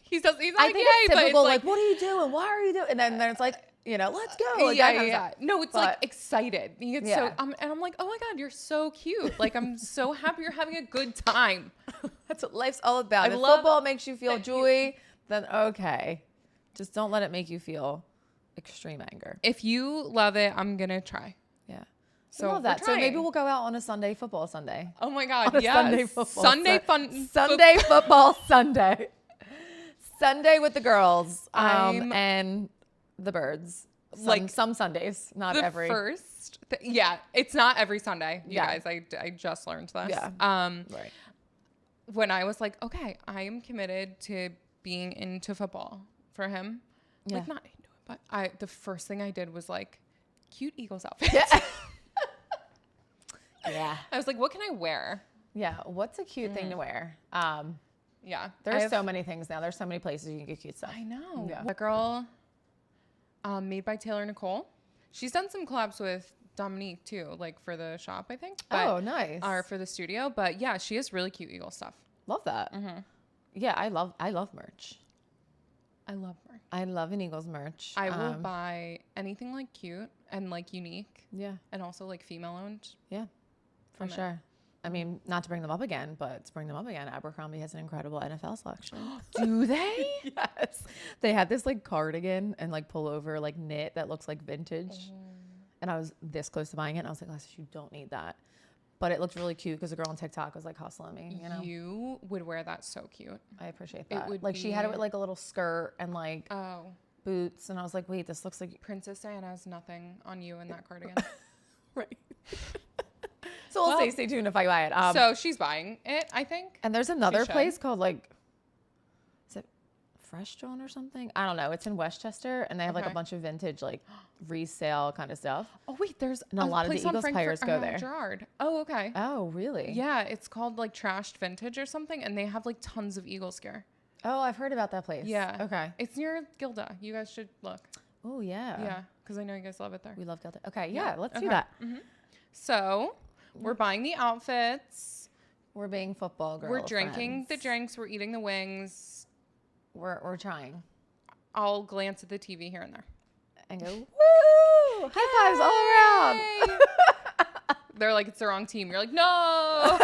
He's not like, yay, it's but it's like, what are you doing? Why are you doing? And then it's like, let's go. Like, yeah. No, it's like excited. He gets so, and I'm like, oh my God, you're so cute. Like, I'm so happy you're having a good time. That's what life's all about. If football makes you feel joy, then okay. Just don't let it make you feel extreme anger. If you love it, I'm going to try. Yeah. So I love that. So maybe we'll go out on a Sunday football Sunday. Oh my God, yes. Sunday football. Sunday football Sunday. Sunday with the girls and the birds. Some Sundays, not every. It's not every Sunday, you guys. I just learned this. Yeah. Right. When I was like, okay, I am committed to being into football for him. Yeah. Like not into it, but the first thing I did was like cute Eagles outfits. Yeah. Yeah. I was like, what can I wear? Yeah. What's a cute thing to wear? Yeah. There's so many things now. There's so many places you can get cute stuff. I know. Yeah. The girl, made by Taylor Nicole. She's done some collabs with Dominique too, like for the shop, I think. But, nice. Or for the studio. But yeah, she has really cute Eagle stuff. Love that. Mm-hmm. Yeah, I love merch. I love merch. I love an Eagles merch. I will buy anything like cute and like unique. Yeah. And also like female owned. Yeah. For sure. I mean, not to bring them up again, but to bring them up again, Abercrombie has an incredible NFL selection. Do they? Yes. They had this like cardigan and like pullover like knit that looks like vintage. And I was this close to buying it. And I was like, Alexis, you don't need that. But it looked really cute because the girl on TikTok was like hustling me, You would wear that so cute. I appreciate that. It would like she had it with like a little skirt and like boots. And I was like, wait, this looks like Princess Diana has nothing on you in that cardigan. Right. So we'll stay tuned if I buy it. So she's buying it, I think. And there's another place called is it Fresh Drawn or something? I don't know. It's in Westchester, and they have like a bunch of vintage like resale kind of stuff. Oh wait, there's a lot of the Eagles players go there. Gerard. Oh, okay. Oh, really? Yeah, it's called like Trashed Vintage or something, and they have like tons of Eagles gear. Oh, I've heard about that place. Yeah. Okay. It's near Gilda. You guys should look. Oh yeah. Yeah, because I know you guys love it there. We love Gilda. Okay, yeah, let's do that. Mm-hmm. So We're buying the outfits. We're being football girls. We're drinking the drinks. We're eating the wings. We're trying. I'll glance at the TV here and there. And go, woo! High fives all around. They're like, it's the wrong team. You're like, no.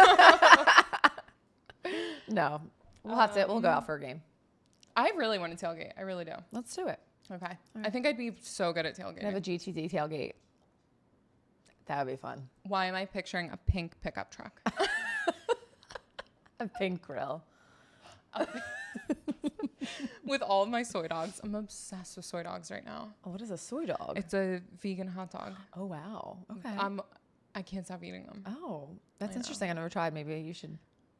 No. We'll go out for a game. I really want to tailgate. I really do. Let's do it. Okay. Right. I think I'd be so good at tailgating. Have a GTD tailgate. That would be fun. Why am I picturing a pink pickup truck? A pink grill. With all of my soy dogs. I'm obsessed with soy dogs right now. Oh, what is a soy dog? It's a vegan hot dog. Oh, wow. Okay. I can't stop eating them. Oh, that's interesting. I never tried. Maybe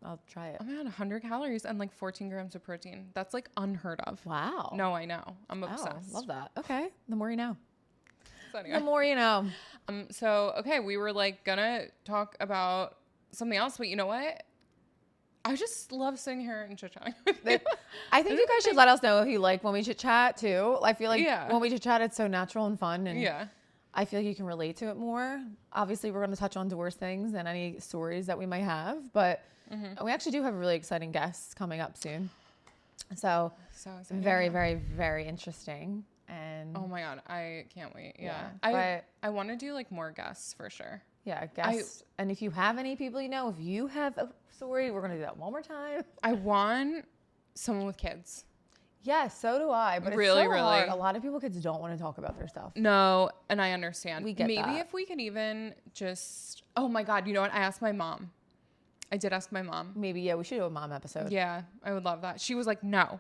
I'll try it. I'm at 100 calories and like 14 grams of protein. That's like unheard of. Wow. No, I know. I'm obsessed. Love that. Okay. The more you know. So anyway. The more you know. Okay, we were like gonna talk about something else, but you know what? I just love sitting here and chit-chatting with you. I think you guys should let us know if you like when we chit-chat too. I feel like when we chit-chat, it's so natural and fun. And I feel like you can relate to it more. Obviously, we're going to touch on divorce things and any stories that we might have. But we actually do have really exciting guests coming up soon. So very, very, very interesting. And oh my God, I can't wait. Yeah. I want to do like more guests for sure. Yeah, guests. And if you have any people you know, if you have a story, we're going to do that one more time. I want someone with kids. Yes, so do I. But really, it's so hard. A lot of kids don't want to talk about their stuff. No, and I understand. We get Maybe that. if we could even just, oh my God, you know what? I asked my mom. I did ask my mom. Maybe, we should do a mom episode. Yeah, I would love that. She was like, no.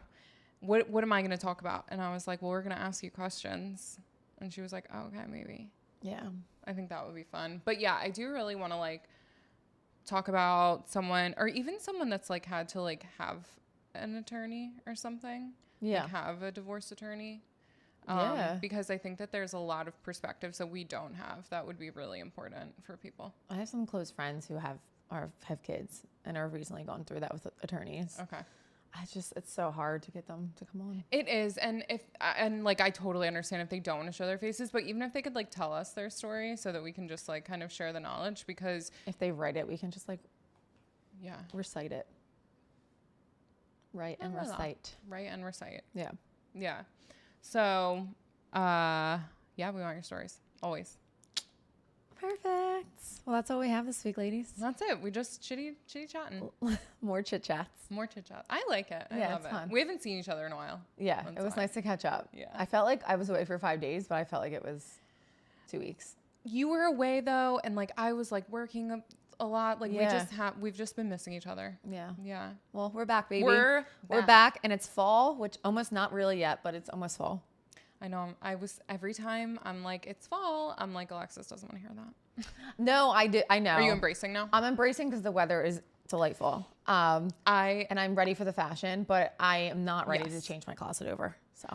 What am I going to talk about? And I was like, well, we're going to ask you questions. And she was like, oh, okay, maybe. Yeah. I think that would be fun. But yeah, I do really want to like talk about someone or even someone that's like had to like have an attorney or something. Yeah. Like have a divorce attorney. Because I think that there's a lot of perspectives that we don't have that would be really important for people. I have some close friends who have kids and have recently gone through that with attorneys. Okay. It's so hard to get them to come on. It is. And I totally understand if they don't want to show their faces, but even if they could like tell us their story so that we can just like kind of share the knowledge, because if they write it, we can just like, recite it. Write and recite. Yeah. Yeah. So, we want your stories always. Perfect. Well, that's all we have this week, ladies. That's it. We just chitty chatting. More chit chats. I like it. I love it. Fun. We haven't seen each other in a while. Yeah, it was nice to catch up. Yeah. I felt like I was away for 5 days, but I felt like it was 2 weeks. You were away though, and like I was like working a lot. Like we've just been missing each other. Yeah. Yeah. Well, we're back, baby. We're back, and it's fall, which almost not really yet, but it's almost fall. I know. Every time I'm like, it's fall, I'm like, Alexis doesn't want to hear that. No, I know. Are you embracing now? I'm embracing because the weather is delightful. And I'm ready for the fashion, but I am not ready to change my closet over. So,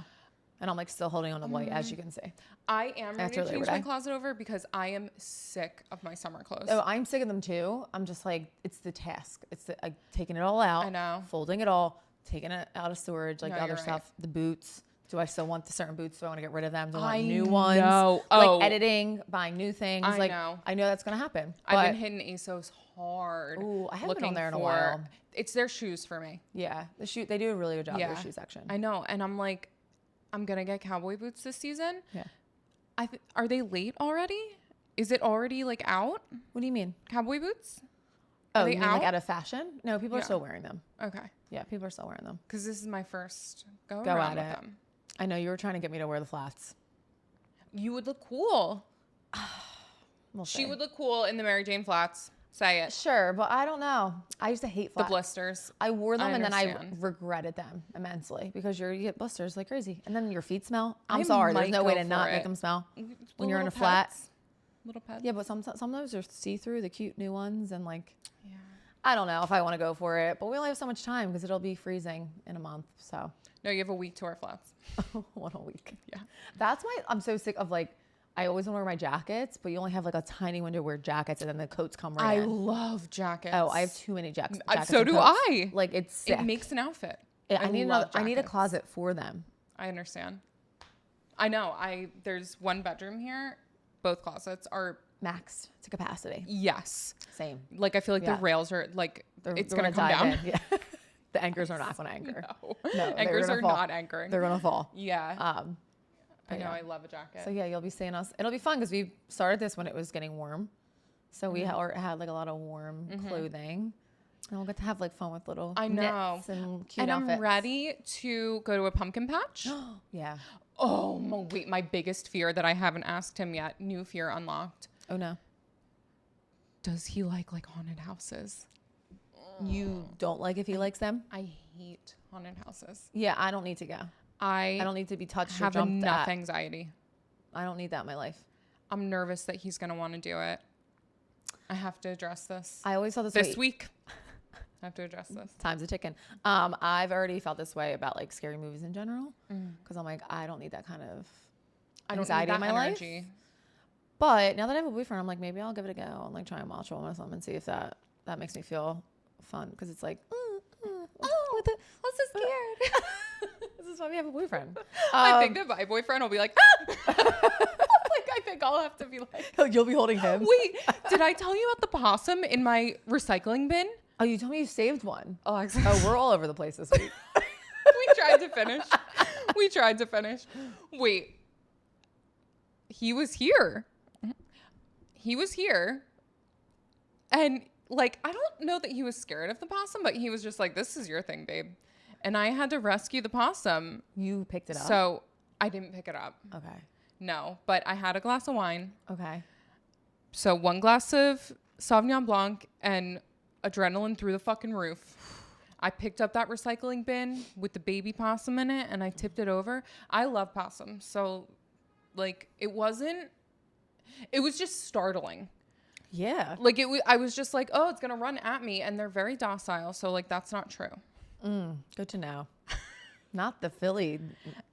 and I'm like still holding on to white, as you can see. I am ready to change my closet over because I am sick of my summer clothes. Oh, I'm sick of them too. I'm just like, it's the task. It's taking it all out. I know. Folding it all, taking it out of storage, like the other stuff, the boots. Do I still want the certain boots? Do I want to get rid of them? Do I want new ones? No. Like editing, buying new things. I know. I know that's going to happen. I've been hitting ASOS hard. Ooh, I haven't been on there in a while. It's their shoes for me. Yeah. They do a really good job with their shoe section. I know. And I'm like, I'm going to get cowboy boots this season. Yeah. Are they late already? Is it already like out? What do you mean? Cowboy boots? Oh, you mean like out of fashion? No, people are still wearing them. Okay. Yeah, people are still wearing them. Because this is my first go at with them. I know you were trying to get me to wear the flats. You would look cool. She would look cool in the Mary Jane flats. Say it. Sure, but I don't know. I used to hate flats. The blisters. I wore them and then I regretted them immensely because you get blisters like crazy. And then your feet smell. I'm sorry. There's no way to not make them smell when you're in a flat. Little pets. Yeah, but some of those are see-through, the cute new ones. And like, I don't know if I want to go for it. But we only have so much time because it'll be freezing in a month. So. No, you have a week to wear flats. 1 week. Yeah. That's why I'm so sick of like, I always want to wear my jackets, but you only have like a tiny window to wear jackets and then the coats come right in. I love jackets. Oh, I have too many jackets. So do I. Like it's sick. It makes an outfit. I need a closet for them. I understand. I know. There's one bedroom here. Both closets are maxed to capacity. Yes. Same. Like I feel like the rails are like it's going to come down. Yeah. The anchors are not going to anchor. No, anchors are not anchoring. They're going to fall. Yeah. I know. I love a jacket. So yeah, you'll be seeing us. It'll be fun because we started this when it was getting warm. So we had like a lot of warm clothing. And we'll get to have like fun with little knits and cute outfits. I'm ready to go to a pumpkin patch. Yeah. Oh, wait. My biggest fear that I haven't asked him yet. New fear unlocked. Oh, no. Does he like haunted houses? You don't like if he likes them? I hate haunted houses. Yeah, I don't need to go. I don't need to be touched or jumped at. Have enough anxiety. I don't need that in my life. I'm nervous that he's going to want to do it. I have to address this. I always felt this week. I have to address this. Time's a ticking. I've already felt this way about like scary movies in general because I'm like, I don't need that kind of anxiety in my life. But now that I have a boyfriend, I'm like, maybe I'll give it a go and like try and watch one with him and see if that makes me feel fun because it's like, I'm so scared. This is why we have a boyfriend. I think that my boyfriend will be like, like I think I'll have to be like, you'll be holding him. Wait, did I tell you about the possum in my recycling bin? Oh, you told me you saved one. Alexis. Oh, we're all over the place this week. We tried to finish. Wait. He was here. And like, I don't know that he was scared of the possum, but he was just like, this is your thing, babe. And I had to rescue the possum. You picked it up? So I didn't pick it up. Okay. No, but I had a glass of wine. Okay. So 1 glass of Sauvignon Blanc and adrenaline through the fucking roof. I picked up that recycling bin with the baby possum in it and I tipped it over. I love possums. So like it was just startling. Yeah. Like I was just like, oh, it's going to run at me. And they're very docile. So like, that's not true. Good to know. Not the Philly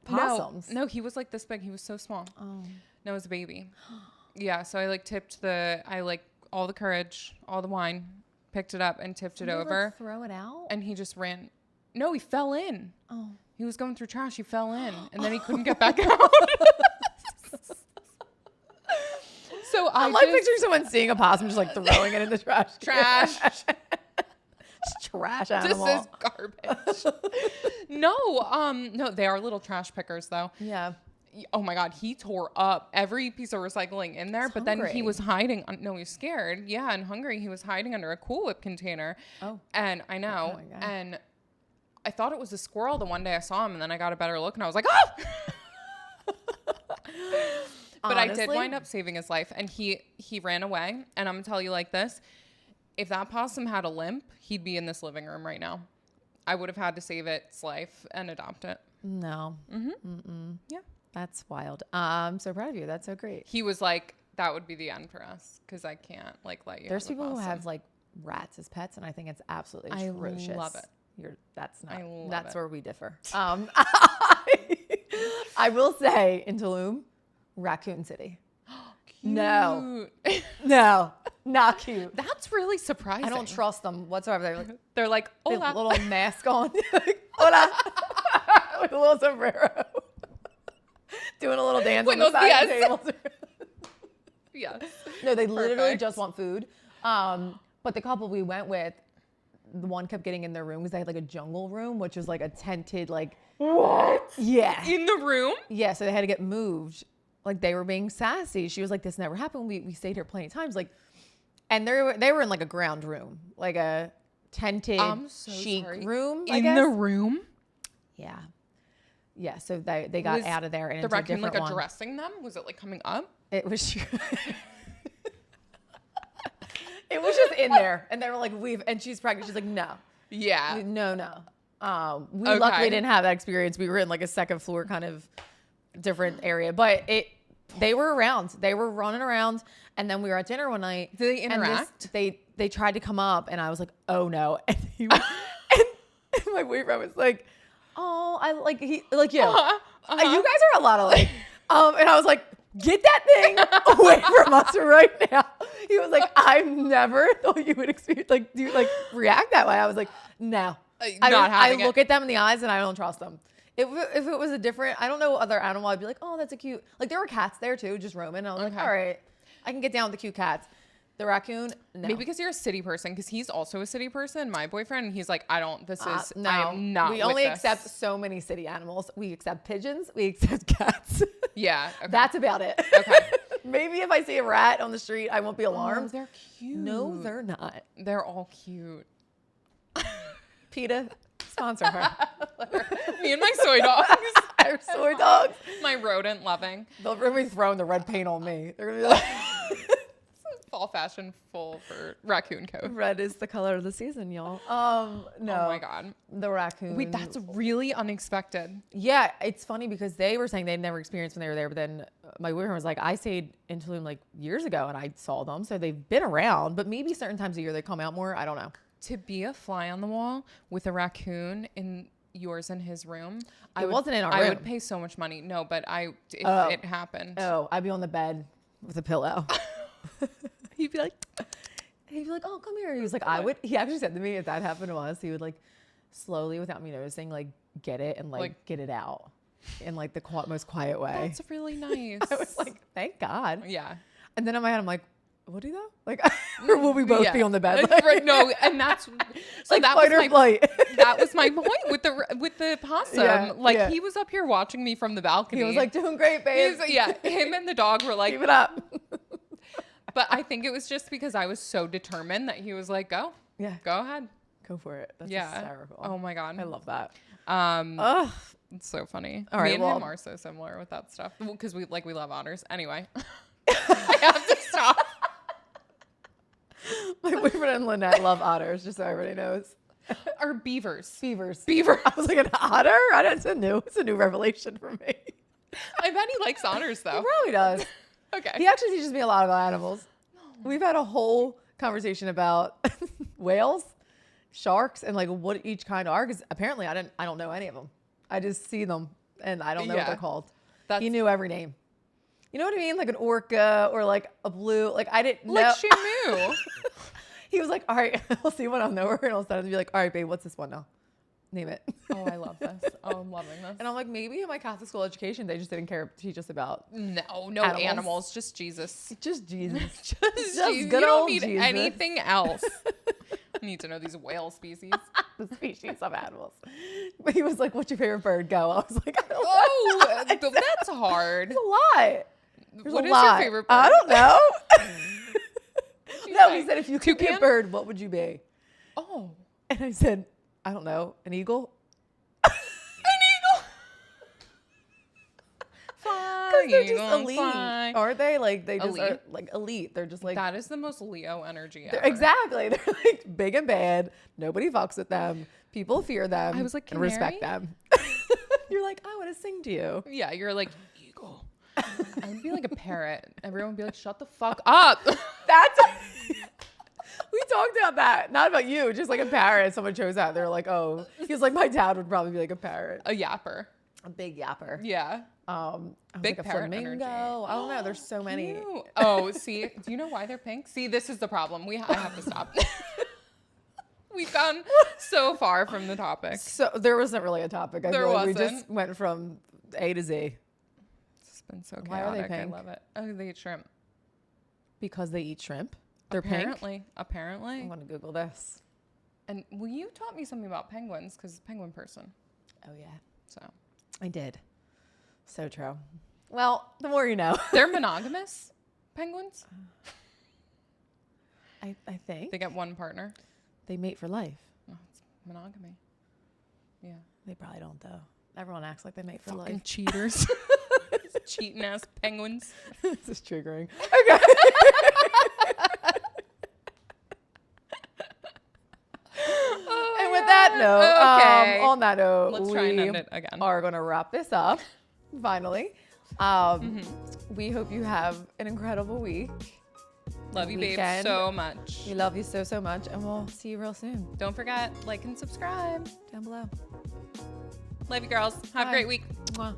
possums. No, he was like this big. He was so small. Oh. No, it was a baby. Yeah. So I like tipped all the courage, all the wine, picked it up and tipped it over. Like throw it out? And he just ran. No, he fell in. Oh. He was going through trash. He fell in and then he couldn't get back out. So I'm like picturing someone seeing a possum just like throwing it in the trash. Trash animal. This is garbage. No, they are little trash pickers though. Yeah. Oh my God, he tore up every piece of recycling in there, but then he was hiding. No, he was scared. Yeah, and hungry. He was hiding under a Cool Whip container. Oh. And I know. Oh and I thought it was a squirrel the one day I saw him, and then I got a better look, and I was like, oh! But honestly, I did wind up saving his life, and he ran away. And I'm going to tell you like this. If that possum had a limp, he'd be in this living room right now. I would have had to save its life and adopt it. No. Mm-hmm. Yeah. That's wild. I'm so proud of you. That's so great. He was like, that would be the end for us because I can't like let you. There's people who have like rats as pets, and I think it's absolutely atrocious. I love it. That's where we differ. I will say in Tulum, Raccoon City. Cute. No, not cute. That's really surprising. I don't trust them whatsoever. They're like, hola. They have a little mask on. Hola. With a little sombrero. Doing a little dance on the side of the table. Yes. No, they literally just want food. But the couple we went with, the one kept getting in their room because they had like a jungle room, which was like a tented like. What? Yeah. In the room? Yeah, so they had to get moved. Like they were being sassy. She was like, "This never happened. We stayed here plenty of times." Like, and they were in like a ground room, like a tented chic room. In the room? Yeah. Yeah. So they got out of there and the into raccoon a different one. addressing them? Was it like coming up? It was. It was just in there, and they were like, and she's pregnant. She's like, no. Yeah. No. We luckily didn't have that experience. We were in like a second floor kind of different area, but they were around. They were running around, and then we were at dinner one night. Did they interact? They tried to come up, and I was like, oh no. And and my boyfriend was like, oh, I like he like you. You guys are a lot alike. And I was like, get that thing away from us right now. He was like, I never thought you would experience react that way. I was like, no. I look at them in the eyes and I don't trust them. If it was a different, I don't know, other animal, I'd be like, oh, that's a cute. Like there were cats there too, just roaming. And I was like, all right. I can get down with the cute cats. The raccoon, no. Maybe because you're a city person, because he's also a city person, my boyfriend, and he's like, I am not We only with accept this. so many city animals. We accept pigeons. We accept cats. Yeah. Okay. That's about it. Okay. Maybe if I see a rat on the street, I won't be alarmed. Oh, they're cute. No, they're not. They're all cute. PETA, sponsor her. Me and my soy dogs. Our soy dogs. My rodent loving. They'll really be throwing the red paint on me. They're going to be like... Fall fashion full for raccoon coat. Red is the color of the season, y'all. No. Oh my God. The raccoon. Wait, that's really unexpected. Yeah, it's funny because they were saying they'd never experienced when they were there, but then my boyfriend was like, I stayed in Tulum like years ago and I saw them, so they've been around, but maybe certain times of year they come out more. I don't know. To be a fly on the wall with a raccoon in yours and his room, wasn't in our room. I would pay so much money. No, but if it happened. Oh, I'd be on the bed with a pillow. He'd be like, oh, come here. He was like, he actually said to me, if that happened to us, he would like slowly, without me noticing, like get it and like get it out in like the most quiet way. That's really nice. I was like, thank God. Yeah. And then in my head, I'm like, would he though? Like, or will we both be on the bed? Like, right, no, and that's so like that fight was or flight. That was my point with the possum. He was up here watching me from the balcony. He was like, doing great, babe. Him and the dog were like, keep it up. But I think it was just because I was so determined that he was like, go ahead, go for it. That's hysterical. Oh my God, I love that. It's so funny. All right, Me and him are so similar with that stuff because we love otters. Anyway, I have to stop. My boyfriend and Lanette love otters, just so everybody knows. Or beavers. Beaver. I was like, an otter? It's a new revelation for me. I bet he likes otters though. He probably does. Okay. He actually teaches me a lot about animals. We've had a whole conversation about whales, sharks, and like what each kind are. Because apparently I don't know any of them. I just see them and I don't know what they're called. He knew every name. You know what I mean? Like an orca or like a blue. Like I didn't know. Like she knew. He was like, all right, I'll see one I'll know her. And I'll start to be like, all right, babe, what's this one now? Name it. Oh, I love this. Oh, I'm loving this. And I'm like, maybe in my Catholic school education, they just didn't care to teach us about no animals, just Jesus. Just Jesus. just Jesus. Good you don't need Jesus. Anything else. I need to know these whale species. The species of animals. But he was like, what's your favorite bird? Go. I was like, I don't know. That's hard. It's a lot. What is your favorite bird? I don't know. No, say? He said, if you could be a bird, what would you be? Oh. And I said, I don't know, an eagle? An eagle! Because they're just elite, aren't they? Like, they just elite. are like elite. They're just like... That is the most Leo energy ever. Exactly. They're like big and bad. Nobody fucks with them. People fear them. I was like, and respect them. You're like, I want to sing to you. Yeah, you're like, eagle. I would be like a parrot. Everyone would be like, shut the fuck up. That's... We talked about that. Not about you. Just like a parrot. Someone chose that. They were like, oh. He was like, my dad would probably be like a parrot. A yapper. A big yapper. Yeah. like Big a parrot flamingo. energy. I don't know. There's so many. Cute. Oh, see, do you know why they're pink? See, this is the problem. I have to stop. We've gone so far from the topic. So there wasn't really a topic. I feel like we wasn't. just went from A to Z. It's been so chaotic. Why are they pink? I love it. Oh, they eat shrimp. Because they eat shrimp? They're Apparently. I want to Google this. And you taught me something about penguins because penguin person. Oh, yeah. So I did. So true. Well, the more you know. They're monogamous penguins? I think. They get one partner? They mate for life. Oh, it's monogamy. Yeah. They probably don't, though. Everyone acts like they mate for Fucking life. Cheaters. Cheating ass penguins. This is triggering. Okay. And with that note, on that note, let's try and end it again. Are going to wrap this up. Finally. We hope you have an incredible week. Love you, babe, so much. We love you so, so much. And we'll see you real soon. Don't forget, like and subscribe down below. Love you, girls. Have a great week. Mwah.